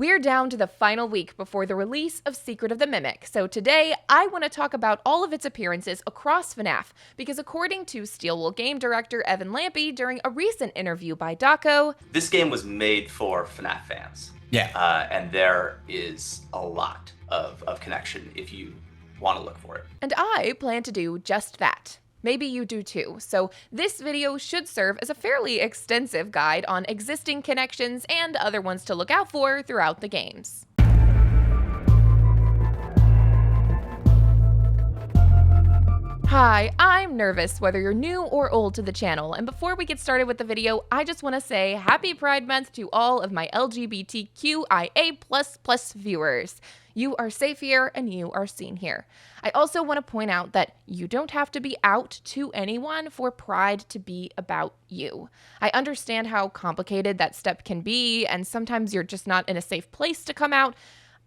We're down to the final week before the release of Secret of the Mimic, so today I want to talk about all of its appearances across FNAF, because according to Steelwool game director Evan Lampe during a recent interview by Daco, this game was made for FNAF fans. Yeah. And there is a lot of connection if you want to look for it. And I plan to do just that. Maybe you do too, so this video should serve as a fairly extensive guide on existing connections and other ones to look out for throughout the games. Hi, I'm Nervous, whether you're new or old to the channel, and before we get started with the video, I just want to say Happy Pride Month to all of my LGBTQIA++ viewers. You are safe here and you are seen here. I also want to point out that you don't have to be out to anyone for Pride to be about you. I understand how complicated that step can be, and sometimes you're just not in a safe place to come out.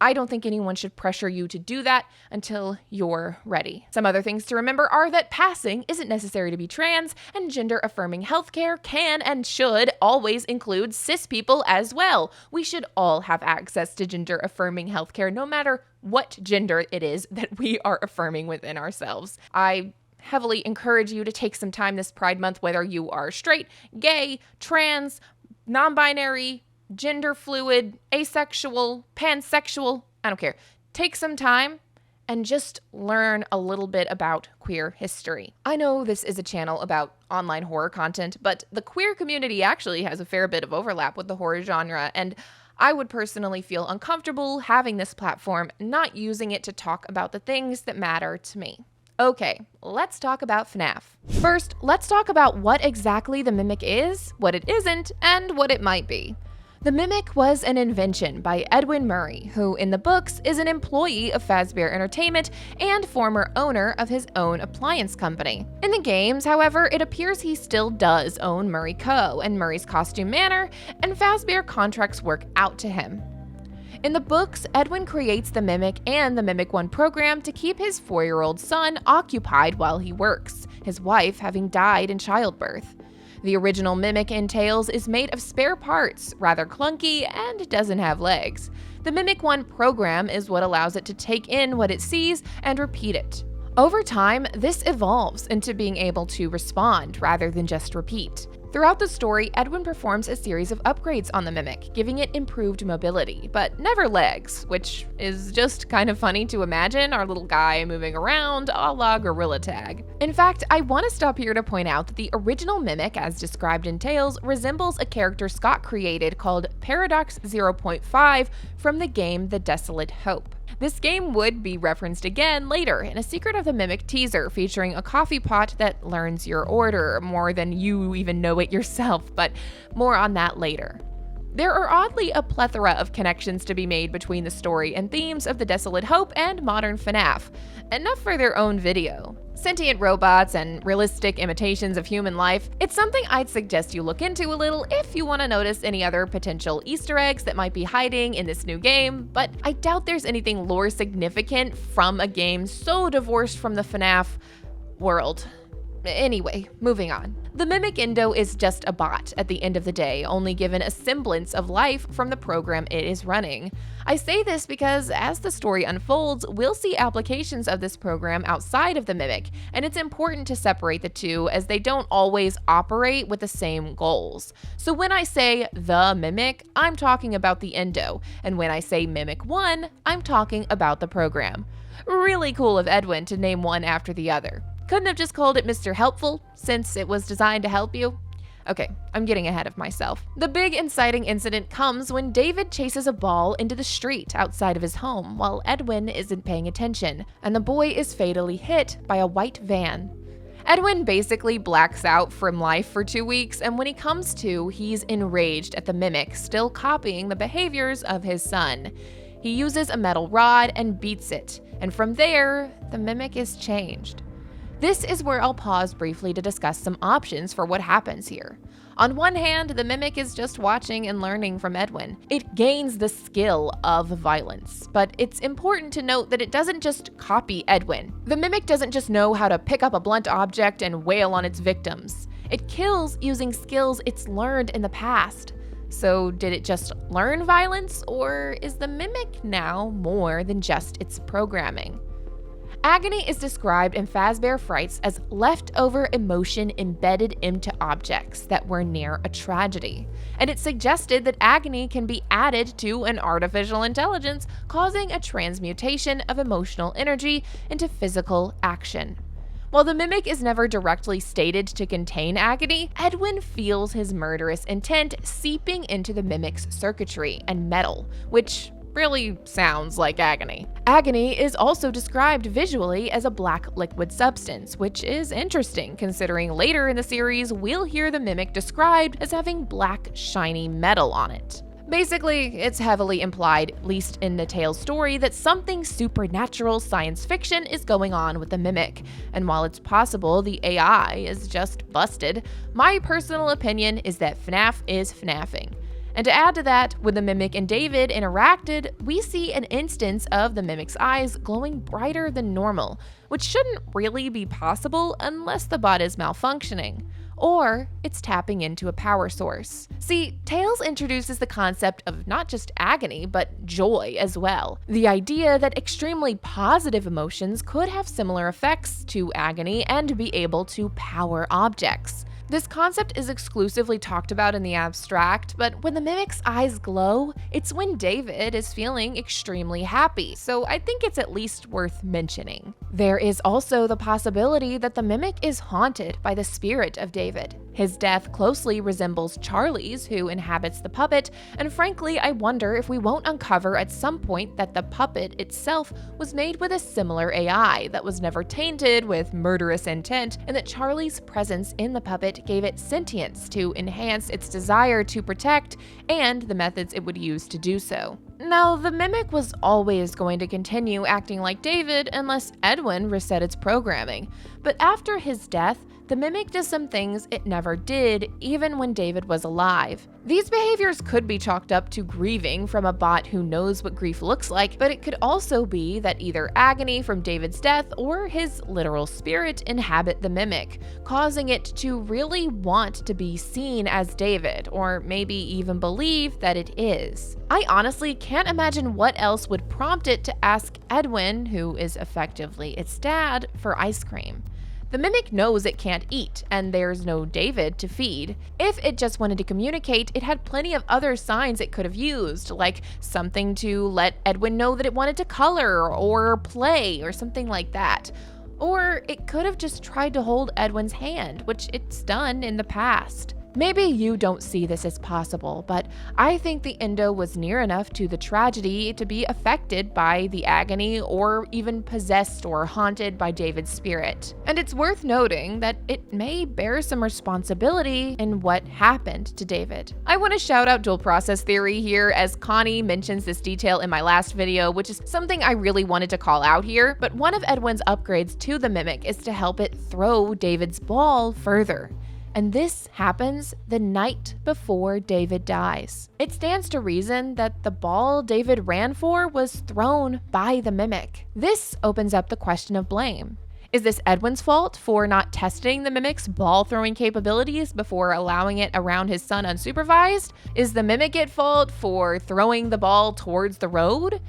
I don't think anyone should pressure you to do that until you're ready. Some other things to remember are that passing isn't necessary to be trans, and gender-affirming healthcare can and should always include cis people as well. We should all have access to gender-affirming healthcare, no matter what gender it is that we are affirming within ourselves. I heavily encourage you to take some time this Pride Month, whether you are straight, gay, trans, non-binary, gender fluid, asexual, pansexual, I don't care. Take some time and just learn a little bit about queer history. I know this is a channel about online horror content, but the queer community actually has a fair bit of overlap with the horror genre, and I would personally feel uncomfortable having this platform, not using it to talk about the things that matter to me. Okay, let's talk about FNAF. First, let's talk about what exactly the Mimic is, what it isn't, and what it might be. The Mimic was an invention by Edwin Murray, who in the books is an employee of Fazbear Entertainment and former owner of his own appliance company. In the games, however, it appears he still does own Murray Co. and Murray's Costume Manor, and Fazbear contracts work out to him. In the books, Edwin creates the Mimic and the Mimic 1 program to keep his 4-year-old son occupied while he works, his wife having died in childbirth. The original Mimic in Tales is made of spare parts, rather clunky, and doesn't have legs. The Mimic 1 program is what allows it to take in what it sees and repeat it. Over time, this evolves into being able to respond rather than just repeat. Throughout the story, Edwin performs a series of upgrades on the Mimic, giving it improved mobility, but never legs, which is just kind of funny to imagine our little guy moving around a la Gorilla Tag. In fact, I want to stop here to point out that the original Mimic, as described in Tales, resembles a character Scott created called Paradox 0.5 from the game The Desolate Hope. This game would be referenced again later in a Secret of the Mimic teaser featuring a coffee pot that learns your order more than you even know it yourself, but more on that later. There are oddly a plethora of connections to be made between the story and themes of The Desolate Hope and modern FNAF, enough for their own video. Sentient robots and realistic imitations of human life, it's something I'd suggest you look into a little if you want to notice any other potential Easter eggs that might be hiding in this new game, but I doubt there's anything lore significant from a game so divorced from the FNAF world. Anyway, moving on. The Mimic Indo is just a bot at the end of the day, only given a semblance of life from the program it is running. I say this because as the story unfolds, we'll see applications of this program outside of the Mimic, and it's important to separate the two as they don't always operate with the same goals. So when I say the Mimic, I'm talking about the Indo, and when I say Mimic 1, I'm talking about the program. Really cool of Edwin to name one after the other. Couldn't have just called it Mr. Helpful, since it was designed to help you? Okay, I'm getting ahead of myself. The big inciting incident comes when David chases a ball into the street outside of his home while Edwin isn't paying attention, and the boy is fatally hit by a white van. Edwin basically blacks out from life for 2 weeks, and when he comes to, he's enraged at the Mimic still copying the behaviors of his son. He uses a metal rod and beats it, and from there, the Mimic is changed. This is where I'll pause briefly to discuss some options for what happens here. On one hand, the Mimic is just watching and learning from Edwin. It gains the skill of violence, but it's important to note that it doesn't just copy Edwin. The Mimic doesn't just know how to pick up a blunt object and wail on its victims. It kills using skills it's learned in the past. So, did it just learn violence, or is the mimic now more than just its programming? Agony is described in Fazbear Frights as leftover emotion embedded into objects that were near a tragedy, and it suggested that agony can be added to an artificial intelligence, causing a transmutation of emotional energy into physical action. While the mimic is never directly stated to contain agony, Edwin feels his murderous intent seeping into the mimic's circuitry and metal, which really sounds like agony. Agony is also described visually as a black liquid substance, which is interesting considering later in the series we'll hear the mimic described as having black, shiny metal on it. Basically, it's heavily implied, at least in the tale's story, that something supernatural science fiction is going on with the mimic. And while it's possible the AI is just busted, my personal opinion is that FNAF is FNAFing. And to add to that, when the mimic and David interacted, we see an instance of the mimic's eyes glowing brighter than normal, which shouldn't really be possible unless the bot is malfunctioning. Or it's tapping into a power source. See, Tales introduces the concept of not just agony, but joy as well. The idea that extremely positive emotions could have similar effects to agony and be able to power objects. This concept is exclusively talked about in the abstract, but when the mimic's eyes glow, it's when David is feeling extremely happy, so I think it's at least worth mentioning. There is also the possibility that the mimic is haunted by the spirit of David. His death closely resembles Charlie's, who inhabits the puppet, and frankly, I wonder if we won't uncover at some point that the puppet itself was made with a similar AI that was never tainted with murderous intent, and that Charlie's presence in the puppet gave it sentience to enhance its desire to protect and the methods it would use to do so. Now, the mimic was always going to continue acting like David unless Edwin reset its programming, but after his death, the mimic does some things it never did, even when David was alive. These behaviors could be chalked up to grieving from a bot who knows what grief looks like, but it could also be that either agony from David's death or his literal spirit inhabit the mimic, causing it to really want to be seen as David, or maybe even believe that it is. I honestly can't imagine what else would prompt it to ask Edwin, who is effectively its dad, for ice cream. The mimic knows it can't eat, and there's no David to feed. If it just wanted to communicate, it had plenty of other signs it could have used, like something to let Edwin know that it wanted to color or play or something like that. Or it could have just tried to hold Edwin's hand, which it's done in the past. Maybe you don't see this as possible, but I think the Endo was near enough to the tragedy to be affected by the agony or even possessed or haunted by David's spirit. And it's worth noting that it may bear some responsibility in what happened to David. I want to shout out dual process theory here, as Connie mentions this detail in my last video, which is something I really wanted to call out here, but one of Edwin's upgrades to the mimic is to help it throw David's ball further. And this happens the night before David dies. It stands to reason that the ball David ran for was thrown by the mimic. This opens up the question of blame. Is this Edwin's fault for not testing the mimic's ball-throwing capabilities before allowing it around his son unsupervised? Is the mimic at fault for throwing the ball towards the road?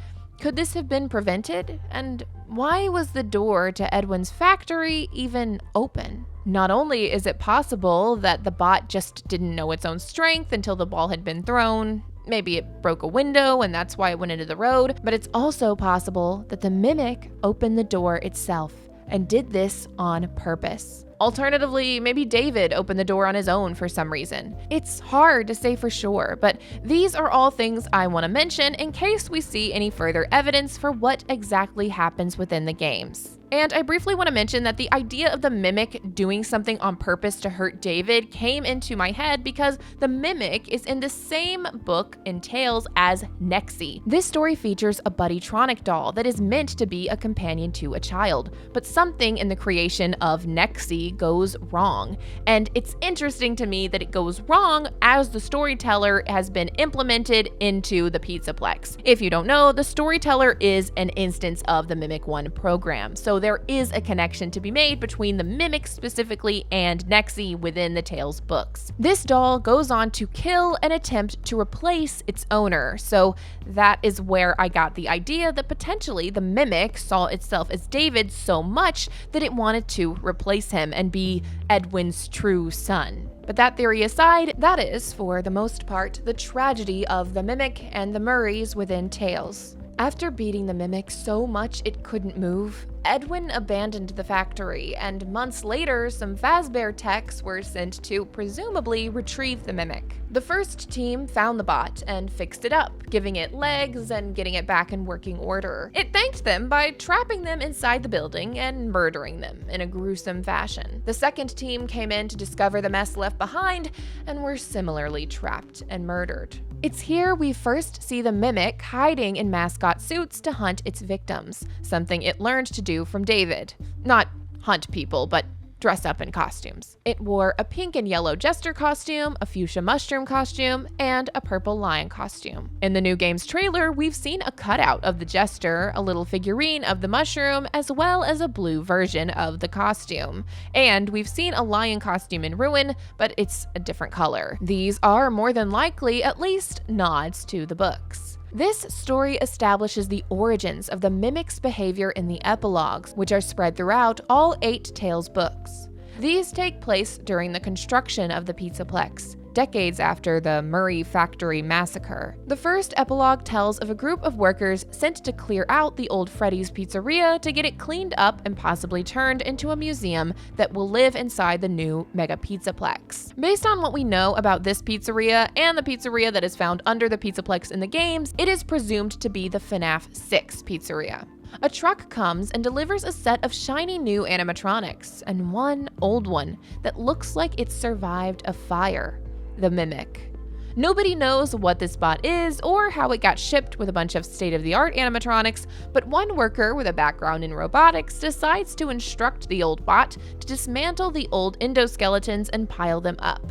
Could this have been prevented? And why was the door to Edwin's factory even open? Not only is it possible that the bot just didn't know its own strength until the ball had been thrown, maybe it broke a window and that's why it went into the road, but it's also possible that the mimic opened the door itself and did this on purpose. Alternatively, maybe David opened the door on his own for some reason. It's hard to say for sure, but these are all things I want to mention in case we see any further evidence for what exactly happens within the games. And I briefly want to mention that the idea of the mimic doing something on purpose to hurt David came into my head because the mimic is in the same book in Tales as Nexie. This story features a Buddytronic doll that is meant to be a companion to a child, but something in the creation of Nexie strategy goes wrong. And it's interesting to me that it goes wrong as the storyteller has been implemented into the Pizzaplex. If you don't know, the storyteller is an instance of the Mimic 1 program, so there is a connection to be made between the Mimic specifically and Nexi within the Tales books. This doll goes on to kill and attempt to replace its owner, so that is where I got the idea that potentially the Mimic saw itself as David so much that it wanted to replace him and be Edwin's true son. But that theory aside, that is, for the most part, the tragedy of the Mimic and the Murrays within Tales. After beating the Mimic so much it couldn't move, Edwin abandoned the factory, and months later, some Fazbear techs were sent to presumably retrieve the Mimic. The first team found the bot and fixed it up, giving it legs and getting it back in working order. It thanked them by trapping them inside the building and murdering them in a gruesome fashion. The second team came in to discover the mess left behind and were similarly trapped and murdered. It's here we first see the Mimic hiding in mascot suits to hunt its victims, something it learned to do from David. Not hunt people, but dress up in costumes. It wore a pink and yellow jester costume, a fuchsia mushroom costume, and a purple lion costume. In the new game's trailer, we've seen a cutout of the jester, a little figurine of the mushroom, as well as a blue version of the costume. And we've seen a lion costume in Ruin, but it's a different color. These are more than likely at least nods to the books. This story establishes the origins of the Mimic's behavior in the epilogues, which are spread throughout all 8 Tales books. These take place during the construction of the Pizzaplex, decades after the Murray Factory massacre. The first epilogue tells of a group of workers sent to clear out the old Freddy's Pizzeria to get it cleaned up and possibly turned into a museum that will live inside the new Mega Pizzaplex. Based on what we know about this pizzeria and the pizzeria that is found under the Pizzaplex in the games, it is presumed to be the FNAF 6 pizzeria. A truck comes and delivers a set of shiny new animatronics, and one old one that looks like it survived a fire. The Mimic. Nobody knows what this bot is or how it got shipped with a bunch of state-of-the-art animatronics, but one worker with a background in robotics decides to instruct the old bot to dismantle the old endoskeletons and pile them up.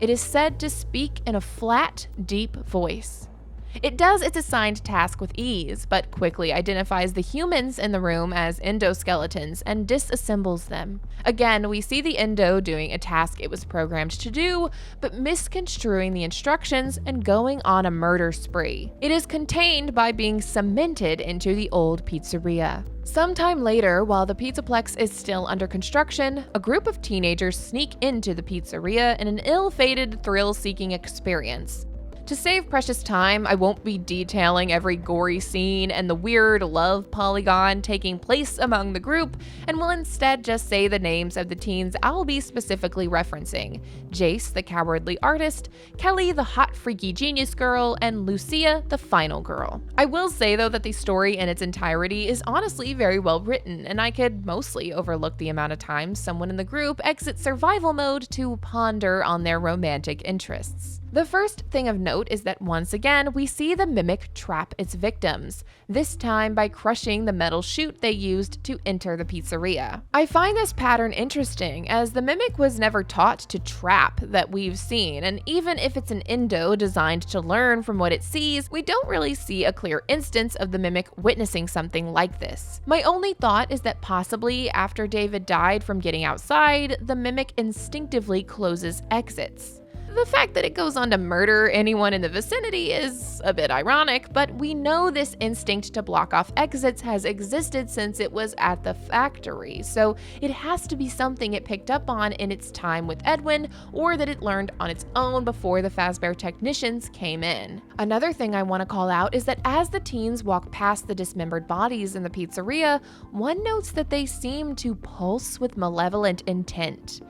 It is said to speak in a flat, deep voice. It does its assigned task with ease, but quickly identifies the humans in the room as endoskeletons and disassembles them. Again, we see the endo doing a task it was programmed to do, but misconstruing the instructions and going on a murder spree. It is contained by being cemented into the old pizzeria. Sometime later, while the Pizzaplex is still under construction, a group of teenagers sneak into the pizzeria in an ill-fated, thrill-seeking experience. To save precious time, I won't be detailing every gory scene and the weird love polygon taking place among the group, and will instead just say the names of the teens I'll be specifically referencing: Jace, the cowardly artist, Kelly, the hot freaky genius girl, and Lucia, the final girl. I will say though that the story in its entirety is honestly very well written, and I could mostly overlook the amount of times someone in the group exits survival mode to ponder on their romantic interests. The first thing of note is that once again, we see the Mimic trap its victims, this time by crushing the metal chute they used to enter the pizzeria. I find this pattern interesting, as the Mimic was never taught to trap that we've seen, and even if it's an endo designed to learn from what it sees, we don't really see a clear instance of the Mimic witnessing something like this. My only thought is that possibly after David died from getting outside, the Mimic instinctively closes exits. The fact that it goes on to murder anyone in the vicinity is a bit ironic, but we know this instinct to block off exits has existed since it was at the factory, so it has to be something it picked up on in its time with Edwin, or that it learned on its own before the Fazbear technicians came in. Another thing I want to call out is that as the teens walk past the dismembered bodies in the pizzeria, one notes that they seem to pulse with malevolent intent.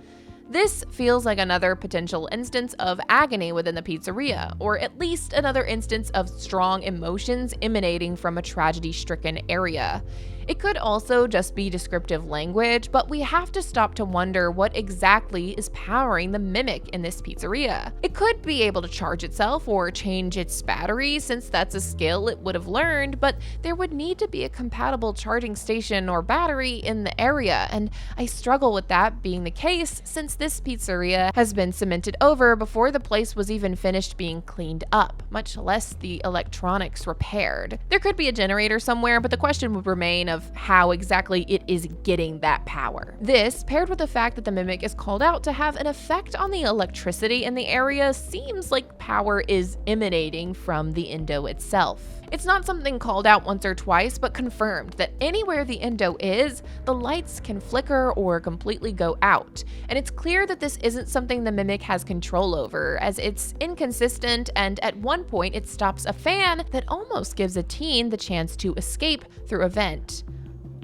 This feels like another potential instance of agony within the pizzeria, or at least another instance of strong emotions emanating from a tragedy-stricken area. It could also just be descriptive language, but we have to stop to wonder what exactly is powering the mimic in this pizzeria. It could be able to charge itself or change its battery, since that's a skill it would have learned, but there would need to be a compatible charging station or battery in the area, and I struggle with that being the case since this pizzeria has been cemented over before the place was even finished being cleaned up, much less the electronics repaired. There could be a generator somewhere, but the question would remain of how exactly it is getting that power. This, paired with the fact that the mimic is called out to have an effect on the electricity in the area, seems like power is emanating from the endo itself. It's not something called out once or twice, but confirmed that anywhere the endo is, the lights can flicker or completely go out. And it's clear that this isn't something the mimic has control over, as it's inconsistent, and at one point it stops a fan that almost gives a teen the chance to escape through a vent.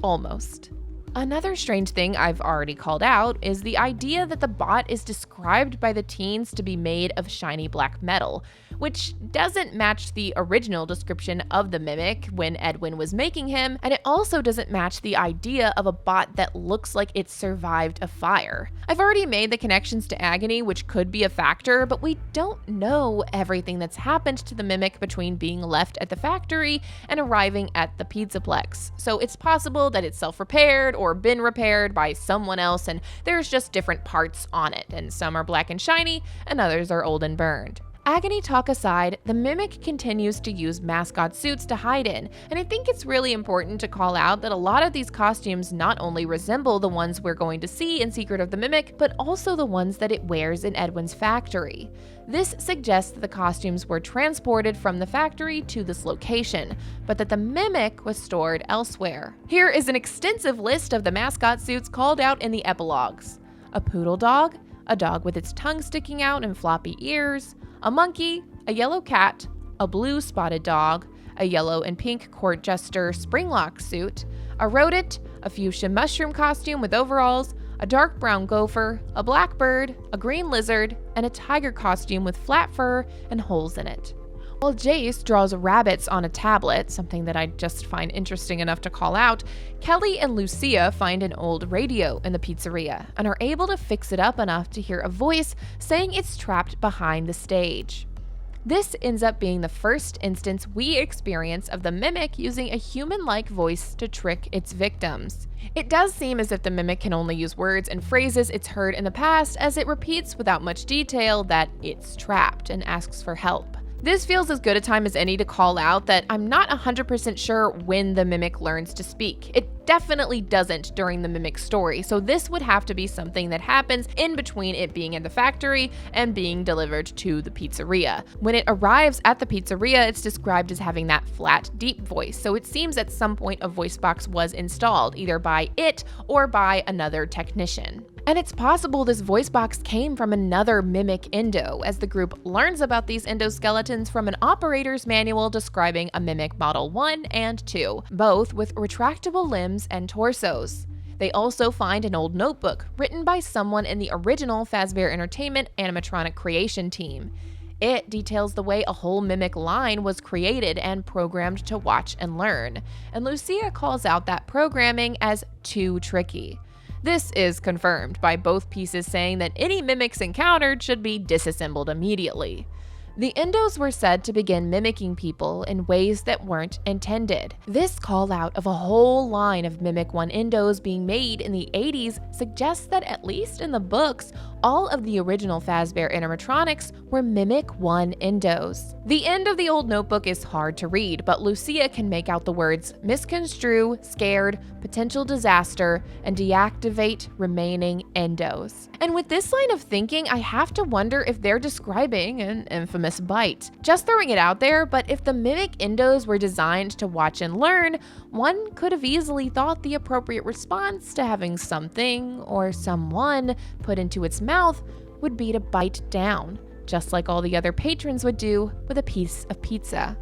Almost. Another strange thing I've already called out is the idea that the bot is described by the teens to be made of shiny black metal, which doesn't match the original description of the mimic when Edwin was making him, and it also doesn't match the idea of a bot that looks like it survived a fire. I've already made the connections to agony, which could be a factor, but we don't know everything that's happened to the mimic between being left at the factory and arriving at the Pizzaplex, so it's possible that it's self-repaired or been repaired by someone else, and there's just different parts on it, and some are black and shiny and others are old and burned. Agony talk aside, the mimic continues to use mascot suits to hide in, and I think it's really important to call out that a lot of these costumes not only resemble the ones we're going to see in Secret of the Mimic, but also the ones that it wears in Edwin's factory. This suggests that the costumes were transported from the factory to this location, but that the mimic was stored elsewhere. Here is an extensive list of the mascot suits called out in the epilogues: a poodle dog, a dog with its tongue sticking out and floppy ears, a monkey, a yellow cat, a blue spotted dog, a yellow and pink court jester springlock suit, a rodent, a fuchsia mushroom costume with overalls, a dark brown gopher, a black bird, a green lizard, and a tiger costume with flat fur and holes in it. While Jace draws rabbits on a tablet, something that I just find interesting enough to call out, Kelly and Lucia find an old radio in the pizzeria and are able to fix it up enough to hear a voice saying it's trapped behind the stage. This ends up being the first instance we experience of the mimic using a human-like voice to trick its victims. It does seem as if the mimic can only use words and phrases it's heard in the past, as it repeats without much detail that it's trapped and asks for help. This feels as good a time as any to call out that I'm not 100% sure when the mimic learns to speak. It definitely doesn't during the mimic story, so this would have to be something that happens in between it being in the factory and being delivered to the pizzeria. When it arrives at the pizzeria, it's described as having that flat, deep voice, so it seems at some point a voice box was installed, either by it or by another technician. And it's possible this voice box came from another mimic endo, as the group learns about these endoskeletons from an operator's manual describing a mimic model 1 and 2, both with retractable limbs and torsos. They also find an old notebook written by someone in the original Fazbear Entertainment animatronic creation team. It details the way a whole mimic line was created and programmed to watch and learn, and Lucia calls out that programming as too tricky. This is confirmed by both pieces saying that any mimics encountered should be disassembled immediately. The endos were said to begin mimicking people in ways that weren't intended. This call out of a whole line of Mimic 1 endos being made in the 80s suggests that, at least in the books, all of the original Fazbear animatronics were Mimic 1 endos. The end of the old notebook is hard to read, but Lucia can make out the words misconstrue, scared, potential disaster, and deactivate remaining endos. And with this line of thinking, I have to wonder if they're describing an infamous bite. Just throwing it out there, but if the Mimic endos were designed to watch and learn, one could have easily thought the appropriate response to having something or someone put into its mouth would be to bite down, just like all the other patrons would do with a piece of pizza.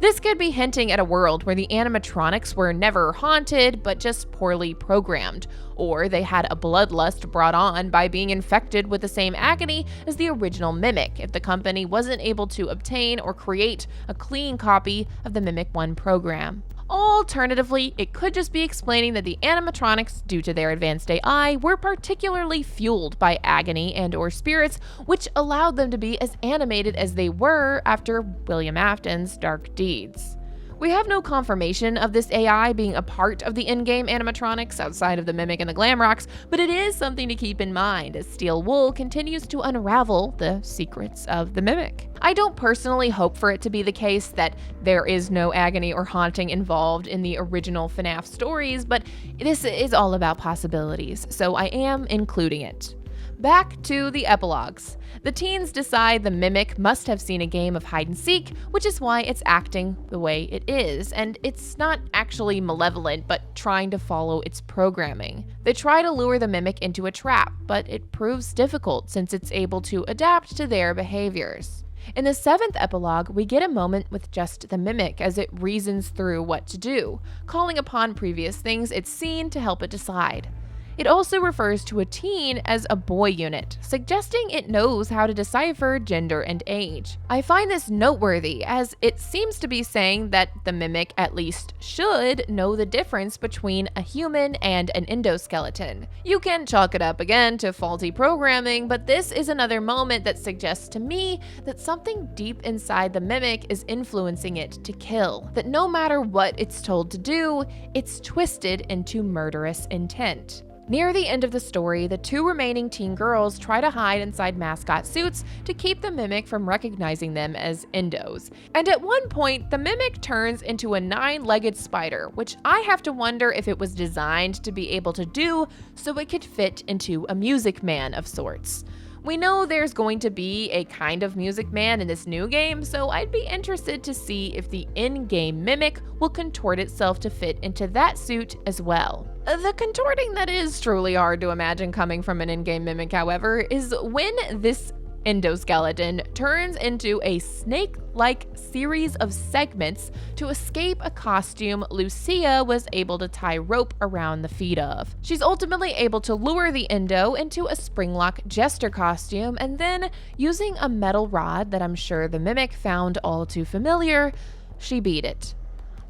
This could be hinting at a world where the animatronics were never haunted, but just poorly programmed, or they had a bloodlust brought on by being infected with the same agony as the original Mimic if the company wasn't able to obtain or create a clean copy of the Mimic 1 program. Alternatively, it could just be explaining that the animatronics, due to their advanced AI, were particularly fueled by agony and/or spirits, which allowed them to be as animated as they were after William Afton's dark deeds. We have no confirmation of this AI being a part of the in-game animatronics outside of the Mimic and the Glamrocks, but it is something to keep in mind as Steel Wool continues to unravel the secrets of the Mimic. I don't personally hope for it to be the case that there is no agony or haunting involved in the original FNAF stories, but this is all about possibilities, so I am including it. Back to the epilogues. The teens decide the Mimic must have seen a game of hide and seek, which is why it's acting the way it is, and it's not actually malevolent, but trying to follow its programming. They try to lure the Mimic into a trap, but it proves difficult since it's able to adapt to their behaviors. In the 7th epilogue, we get a moment with just the Mimic as it reasons through what to do, calling upon previous things it's seen to help it decide. It also refers to a teen as a boy unit, suggesting it knows how to decipher gender and age. I find this noteworthy as it seems to be saying that the Mimic at least should know the difference between a human and an endoskeleton. You can chalk it up again to faulty programming, but this is another moment that suggests to me that something deep inside the Mimic is influencing it to kill, that no matter what it's told to do, it's twisted into murderous intent. Near the end of the story, the 2 remaining teen girls try to hide inside mascot suits to keep the Mimic from recognizing them as endos. And at one point, the Mimic turns into a 9-legged spider, which I have to wonder if it was designed to be able to do so it could fit into a Music Man of sorts. We know there's going to be a kind of Music Man in this new game, so I'd be interested to see if the in-game Mimic will contort itself to fit into that suit as well. The contorting that is truly hard to imagine coming from an in-game Mimic, however, is when this endoskeleton turns into a snake-like series of segments to escape a costume Lucia was able to tie rope around the feet of. She's ultimately able to lure the endo into a springlock jester costume, and then, using a metal rod that I'm sure the Mimic found all too familiar, she beat it.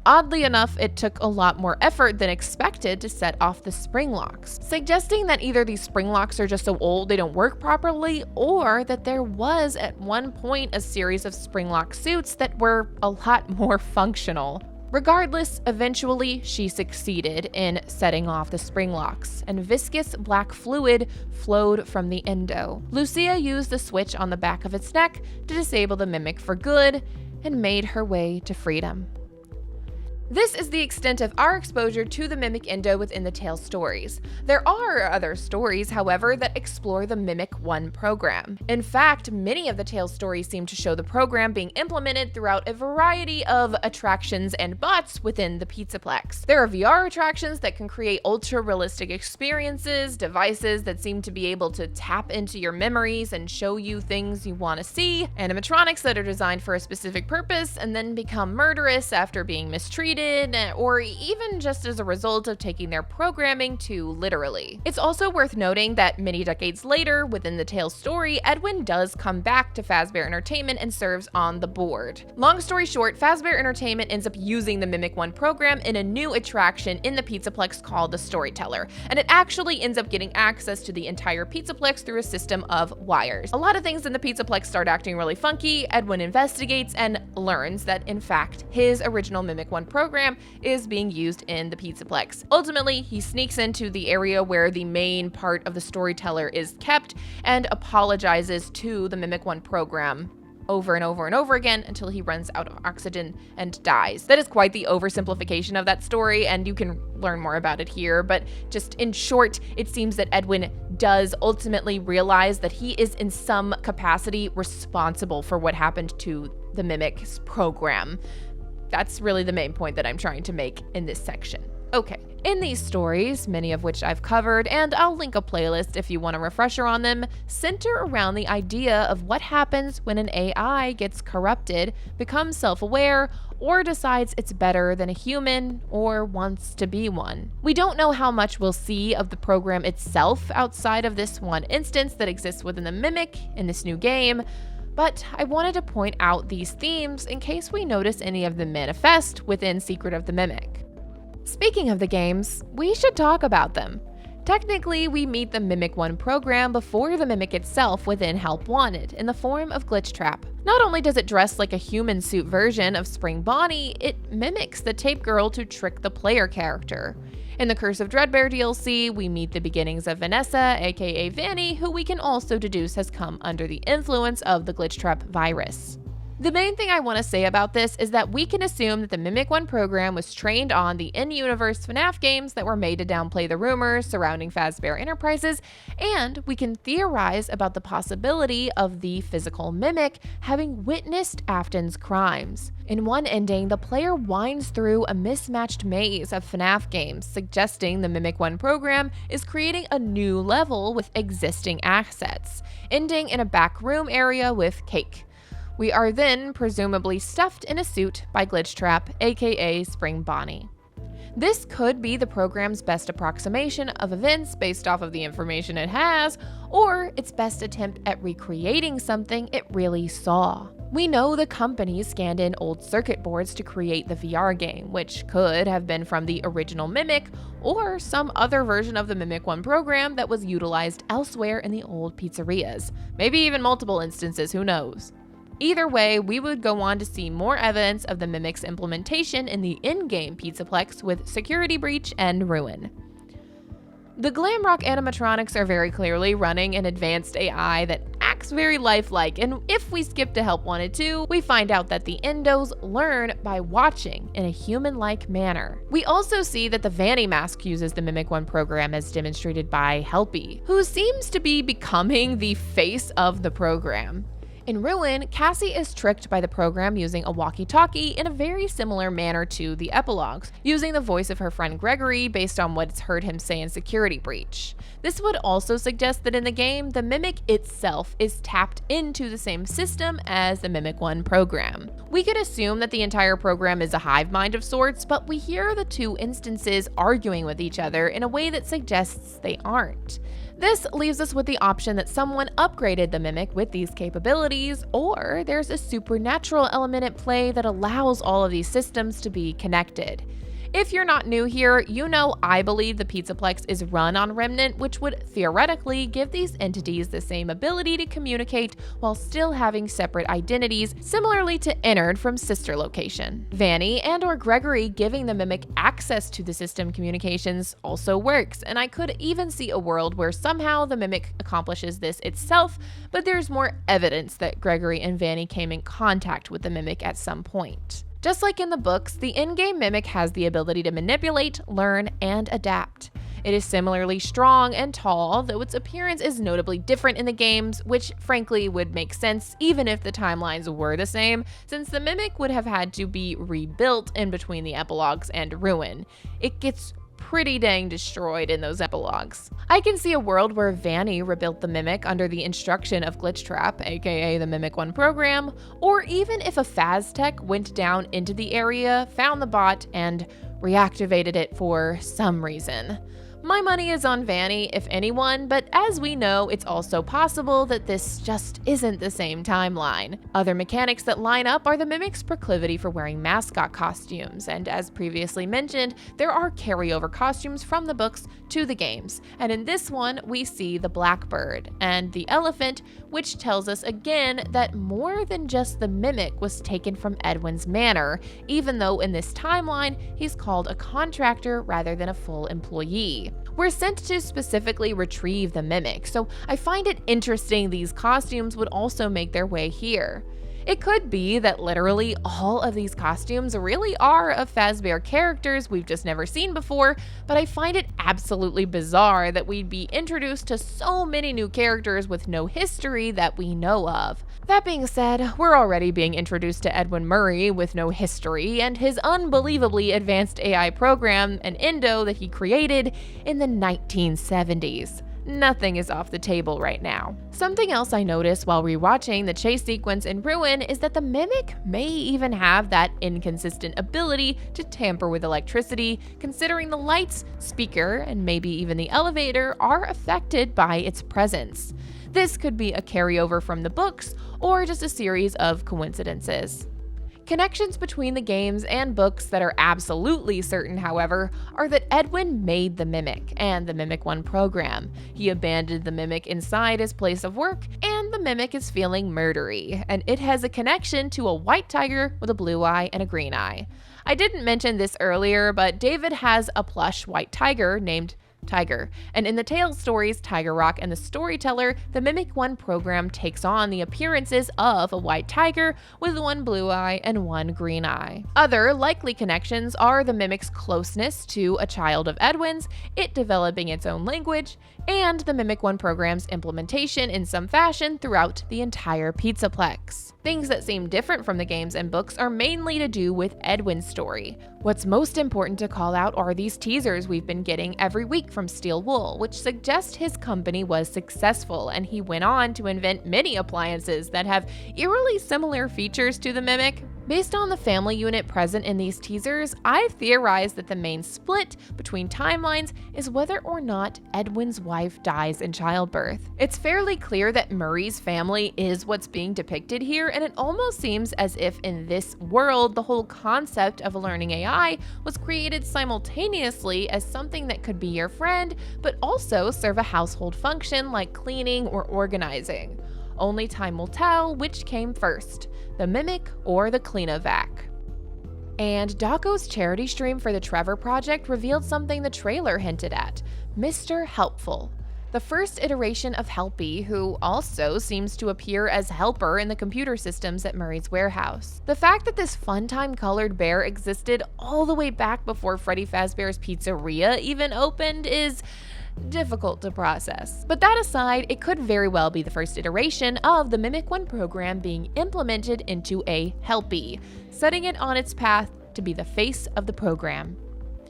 Oddly enough, it took a lot more effort than expected to set off the spring locks, suggesting that either these spring locks are just so old they don't work properly, or that there was at one point a series of spring lock suits that were a lot more functional. Regardless, eventually she succeeded in setting off the spring locks, and viscous black fluid flowed from the endo. Lucia used the switch on the back of its neck to disable the Mimic for good, and made her way to freedom. This is the extent of our exposure to the Mimic Endo within the Tales stories. There are other stories, however, that explore the Mimic 1 program. In fact, many of the Tales stories seem to show the program being implemented throughout a variety of attractions and bots within the Pizzaplex. There are VR attractions that can create ultra-realistic experiences, devices that seem to be able to tap into your memories and show you things you want to see, animatronics that are designed for a specific purpose and then become murderous after being mistreated, or even just as a result of taking their programming too literally. It's also worth noting that many decades later, within the Tales story, Edwin does come back to Fazbear Entertainment and serves on the board. Long story short, Fazbear Entertainment ends up using the Mimic 1 program in a new attraction in the Pizzaplex called the Storyteller, and it actually ends up getting access to the entire Pizzaplex through a system of wires. A lot of things in the Pizzaplex start acting really funky. Edwin investigates and learns that, in fact, his original Mimic 1 program is being used in the Pizzaplex. Ultimately, he sneaks into the area where the main part of the Storyteller is kept and apologizes to the Mimic 1 program over and over and over again until he runs out of oxygen and dies. That is quite the oversimplification of that story, and you can learn more about it here, but just in short, it seems that Edwin does ultimately realize that he is in some capacity responsible for what happened to the Mimic's program. That's really the main point that I'm trying to make in this section. Okay, in these stories, many of which I've covered, and I'll link a playlist if you want a refresher on them, center around the idea of what happens when an AI gets corrupted, becomes self-aware, or decides it's better than a human, or wants to be one. We don't know how much we'll see of the program itself outside of this one instance that exists within the Mimic in this new game, But I wanted to point out these themes in case we notice any of them manifest within Secret of the Mimic. Speaking of the games, we should talk about them. Technically, we meet the Mimic 1 program before the Mimic itself within Help Wanted, in the form of Glitchtrap. Not only does it dress like a human suit version of Spring Bonnie, it mimics the Tape Girl to trick the player character. In the Curse of Dreadbear DLC, we meet the beginnings of Vanessa, aka Vanny, who we can also deduce has come under the influence of the Glitchtrap virus. The main thing I want to say about this is that we can assume that the Mimic 1 program was trained on the in-universe FNAF games that were made to downplay the rumors surrounding Fazbear Enterprises, and we can theorize about the possibility of the physical Mimic having witnessed Afton's crimes. In one ending, the player winds through a mismatched maze of FNAF games, suggesting the Mimic 1 program is creating a new level with existing assets, ending in a back room area with Cake. We are then presumably stuffed in a suit by Glitchtrap, aka Spring Bonnie. This could be the program's best approximation of events based off of the information it has, or its best attempt at recreating something it really saw. We know the company scanned in old circuit boards to create the VR game, which could have been from the original Mimic, or some other version of the Mimic 1 program that was utilized elsewhere in the old pizzerias. Maybe even multiple instances, who knows? Either way, we would go on to see more evidence of the Mimic's implementation in the in-game Pizzaplex with Security Breach and Ruin. The Glamrock animatronics are very clearly running an advanced AI that acts very lifelike, and if we skip to Help Wanted 2, we find out that the Endos learn by watching in a human-like manner. We also see that the Vanny mask uses the Mimic 1 program as demonstrated by Helpy, who seems to be becoming the face of the program. In Ruin, Cassie is tricked by the program using a walkie-talkie in a very similar manner to the epilogues, using the voice of her friend Gregory based on what's heard him say in Security Breach. This would also suggest that in the game, the Mimic itself is tapped into the same system as the Mimic 1 program. We could assume that the entire program is a hive mind of sorts, but we hear the two instances arguing with each other in a way that suggests they aren't. This leaves us with the option that someone upgraded the Mimic with these capabilities, or there's a supernatural element at play that allows all of these systems to be connected. If you're not new here, you know I believe the Pizzaplex is run on Remnant, which would theoretically give these entities the same ability to communicate while still having separate identities, similarly to Ennard from Sister Location. Vanny and/or Gregory giving the Mimic access to the system communications also works, and I could even see a world where somehow the Mimic accomplishes this itself, but there's more evidence that Gregory and Vanny came in contact with the Mimic at some point. Just like in the books, the in-game Mimic has the ability to manipulate, learn, and adapt. It is similarly strong and tall, though its appearance is notably different in the games, which frankly would make sense even if the timelines were the same, since the Mimic would have had to be rebuilt in between the epilogues and Ruin. It gets pretty dang destroyed in those epilogues. I can see a world where Vanny rebuilt the Mimic under the instruction of Glitchtrap, aka the Mimic 1 program, or even if a Faztech went down into the area, found the bot, and reactivated it for some reason. My money is on Vanny, if anyone, but as we know, it's also possible that this just isn't the same timeline. Other mechanics that line up are the Mimic's proclivity for wearing mascot costumes, and as previously mentioned, there are carryover costumes from the books to the games, and in this one, we see the Blackbird and the elephant, which tells us again that more than just the Mimic was taken from Edwin's manor, even though in this timeline, he's called a contractor rather than a full employee. We're sent to specifically retrieve the Mimic, so I find it interesting these costumes would also make their way here. It could be that literally all of these costumes really are of Fazbear characters we've just never seen before, but I find it absolutely bizarre that we'd be introduced to so many new characters with no history that we know of. That being said, we're already being introduced to Edwin Murray with no history and his unbelievably advanced AI program, an Endo that he created in the 1970s. nothing is off the table right now. Something else I noticed while rewatching the chase sequence in Ruin is that the Mimic may even have that inconsistent ability to tamper with electricity, considering the lights, speaker, and maybe even the elevator are affected by its presence. This could be a carryover from the books, or just a series of coincidences. Connections between the games and books that are absolutely certain, however, are that Edwin made the Mimic and the Mimic 1 program. He abandoned the Mimic inside his place of work, and the Mimic is feeling murdery, and it has a connection to a white tiger with a blue eye and a green eye. I didn't mention this earlier, but David has a plush white tiger named Tiger. And in the Tales stories, Tiger Rock and the Storyteller, the Mimic 1 program takes on the appearances of a white tiger with one blue eye and one green eye. Other likely connections are the Mimic's closeness to a child of Edwin's, it developing its own language, and the Mimic 1 program's implementation in some fashion throughout the entire Pizzaplex. Things that seem different from the games and books are mainly to do with Edwin's story. What's most important to call out are these teasers we've been getting every week from Steel Wool, which suggest his company was successful, and he went on to invent many appliances that have eerily similar features to the Mimic. Based on the family unit present in these teasers, I've theorized that the main split between timelines is whether or not Edwin's wife dies in childbirth. It's fairly clear that Murray's family is what's being depicted here, and it almost seems as if in this world, the whole concept of a learning AI was created simultaneously as something that could be your friend, but also serve a household function like cleaning or organizing. Only time will tell which came first, the Mimic or the Cleanovac. And Daco's charity stream for the Trevor Project revealed something the trailer hinted at, Mr. Helpful. The first iteration of Helpy, who also seems to appear as Helper in the computer systems at Murray's warehouse. The fact that this fun-time colored bear existed all the way back before Freddy Fazbear's Pizzeria even opened is difficult to process. But that aside, it could very well be the first iteration of the Mimic 1 program being implemented into a Helpy, setting it on its path to be the face of the program.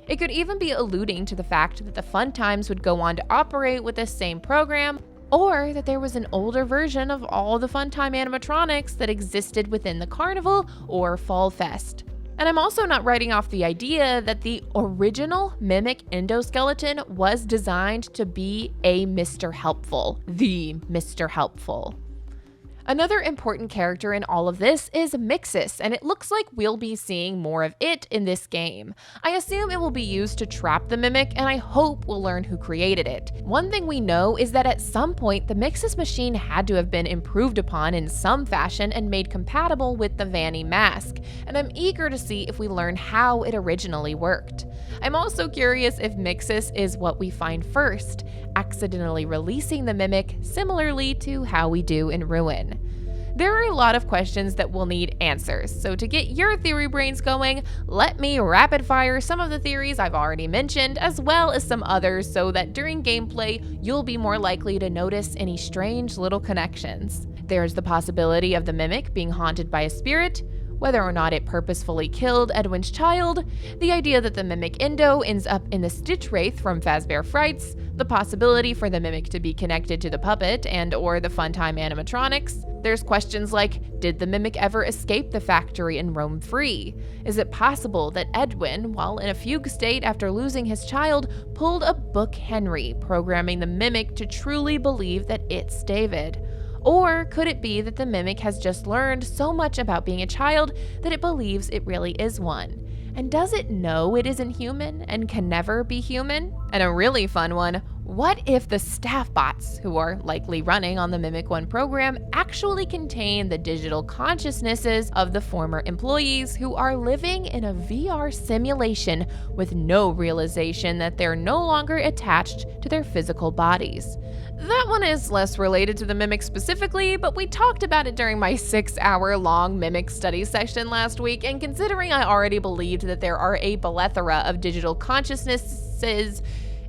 It could even be alluding to the fact that the Fun Times would go on to operate with this same program, or that there was an older version of all the Funtime animatronics that existed within the carnival or Fall Fest. And I'm also not writing off the idea that the original Mimic endoskeleton was designed to be a Mr. Helpful, the Mr. Helpful. Another important character in all of this is Mixus, and it looks like we'll be seeing more of it in this game. I assume it will be used to trap the Mimic, and I hope we'll learn who created it. One thing we know is that at some point, the Mixus machine had to have been improved upon in some fashion and made compatible with the Vanny mask, and I'm eager to see if we learn how it originally worked. I'm also curious if Mixus is what we find first, accidentally releasing the Mimic similarly to how we do in Ruin. There are a lot of questions that will need answers, so to get your theory brains going, let me rapid fire some of the theories I've already mentioned, as well as some others, so that during gameplay, you'll be more likely to notice any strange little connections. There's the possibility of the Mimic being haunted by a spirit, whether or not it purposefully killed Edwin's child, the idea that the Mimic Endo ends up in the Stitch Wraith from Fazbear Frights, the possibility for the Mimic to be connected to the puppet and or the Funtime animatronics. There's questions like, did the Mimic ever escape the factory and roam free? Is it possible that Edwin, while in a fugue state after losing his child, pulled a Book Henry, programming the Mimic to truly believe that it's David? Or could it be that the Mimic has just learned so much about being a child that it believes it really is one? And does it know it isn't human and can never be human? And a really fun one, what if the staff bots, who are likely running on the Mimic 1 program, actually contain the digital consciousnesses of the former employees who are living in a VR simulation with no realization that they're no longer attached to their physical bodies? That one is less related to the Mimic specifically, but we talked about it during my 6-hour-long Mimic study session last week, and considering I already believed that there are a plethora of digital consciousnesses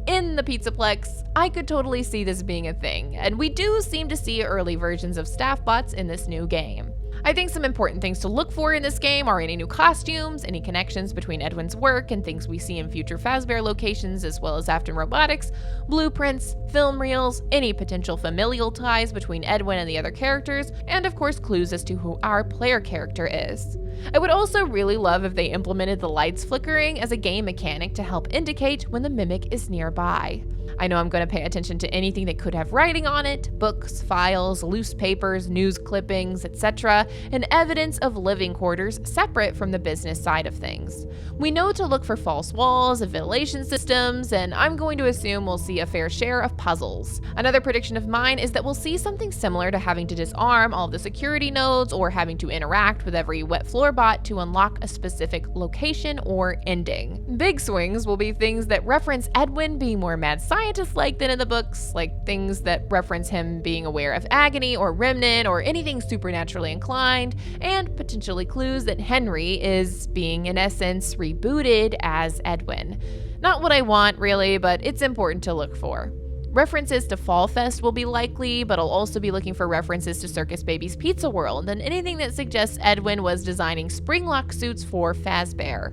in the Pizzaplex, I could totally see this being a thing, and we do seem to see early versions of staff bots in this new game. I think some important things to look for in this game are any new costumes, any connections between Edwin's work and things we see in future Fazbear locations as well as Afton Robotics, blueprints, film reels, any potential familial ties between Edwin and the other characters, and of course clues as to who our player character is. I would also really love if they implemented the lights flickering as a game mechanic to help indicate when the mimic is nearby. I know I'm going to pay attention to anything that could have writing on it, books, files, loose papers, news clippings, etc., and evidence of living quarters separate from the business side of things. We know to look for false walls, ventilation systems, and I'm going to assume we'll see a fair share of puzzles. Another prediction of mine is that we'll see something similar to having to disarm all of the security nodes or having to interact with every wet floor bot to unlock a specific location or ending. Big swings will be things that reference Edwin being more mad scientist-like than in the books, like things that reference him being aware of agony or remnant or anything supernaturally inclined, and potentially clues that Henry is being, in essence, rebooted as Edwin. Not what I want, really, but it's important to look for. References to Fall Fest will be likely, but I'll also be looking for references to Circus Baby's Pizza World and anything that suggests Edwin was designing springlock suits for Fazbear.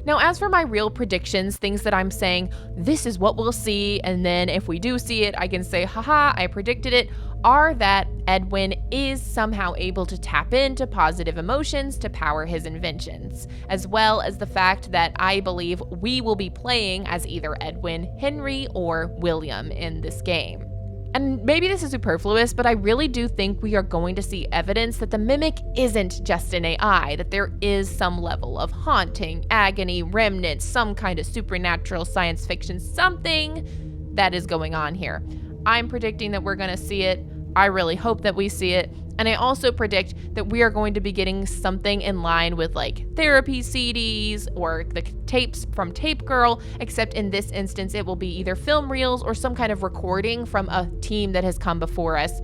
Now, as for my real predictions, things that I'm saying, this is what we'll see, and then if we do see it, I can say, haha, I predicted it, are that Edwin is somehow able to tap into positive emotions to power his inventions, as well as the fact that I believe we will be playing as either Edwin, Henry, or William in this game. And maybe this is superfluous, but I really do think we are going to see evidence that the mimic isn't just an AI, that there is some level of haunting, agony, remnant, some kind of supernatural science fiction, something that is going on here. I'm predicting that we're going to see it. I really hope that we see it. And I also predict that we are going to be getting something in line with like therapy CDs or the tapes from Tape Girl, except in this instance, it will be either film reels or some kind of recording from a team that has come before us,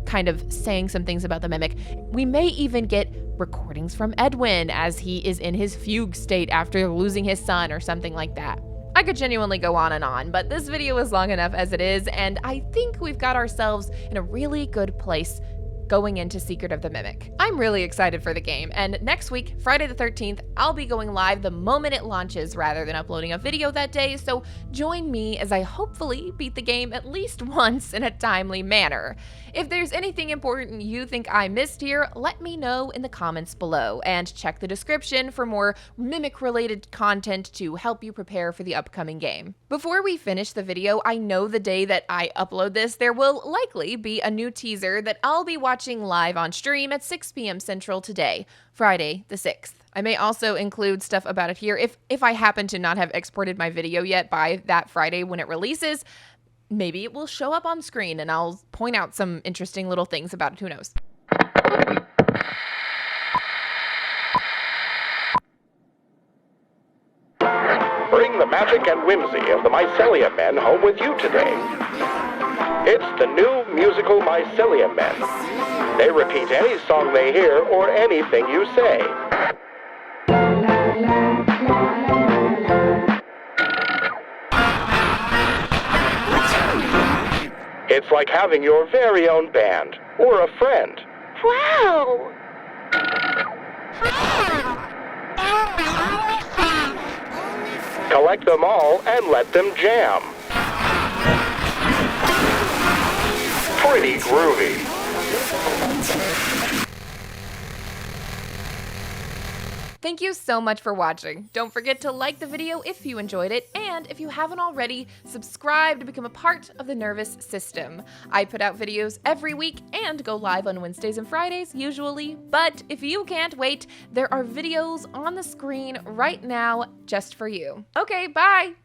kind of saying some things about the mimic. We may even get recordings from Edwin as he is in his fugue state after losing his son or something like that. I could genuinely go on, but this video is long enough as it is, and I think we've got ourselves in a really good place going into Secret of the Mimic. I'm really excited for the game, and next week, Friday the 13th, I'll be going live the moment it launches rather than uploading a video that day, so join me as I hopefully beat the game at least once in a timely manner. If there's anything important you think I missed here, let me know in the comments below, and check the description for more Mimic-related content to help you prepare for the upcoming game. Before we finish the video, I know the day that I upload this, there will likely be a new teaser that I'll be watching live on stream at 6 p.m. Central today, Friday the 6th. I may also include stuff about it here if I happen to not have exported my video yet by that Friday when it releases. Maybe it will show up on screen and I'll point out some interesting little things about it, who knows. Bring the magic and whimsy of the Mycelium Men home with you today. It's the new musical Mycelium Men. They repeat any song they hear or anything you say. It's like having your very own band or a friend. Wow! Collect them all and let them jam. Pretty groovy. Thank you so much for watching. Don't forget to like the video if you enjoyed it, and if you haven't already, subscribe to become a part of the Nervous System. I put out videos every week and go live on Wednesdays and Fridays usually, but if you can't wait, there are videos on the screen right now just for you. Okay, bye!